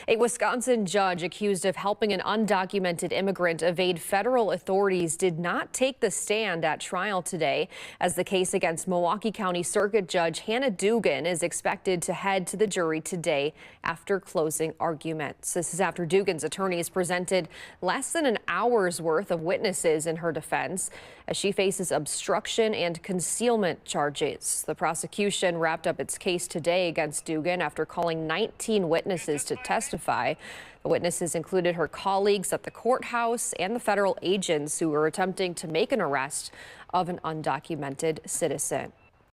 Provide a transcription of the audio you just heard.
A Wisconsin judge accused of helping an undocumented immigrant evade federal authorities did not take the stand at trial today, as the case against Milwaukee County Circuit Judge Hannah Dugan is expected to head to the jury today after closing arguments. This is after Dugan's attorneys presented less than an hour's worth of witnesses in her defense, as she faces obstruction and concealment charges. The prosecution wrapped up its case today against Dugan after calling 19 witnesses to testify. The witnesses included her colleagues at the courthouse and the federal agents who were attempting to make an arrest of an undocumented citizen.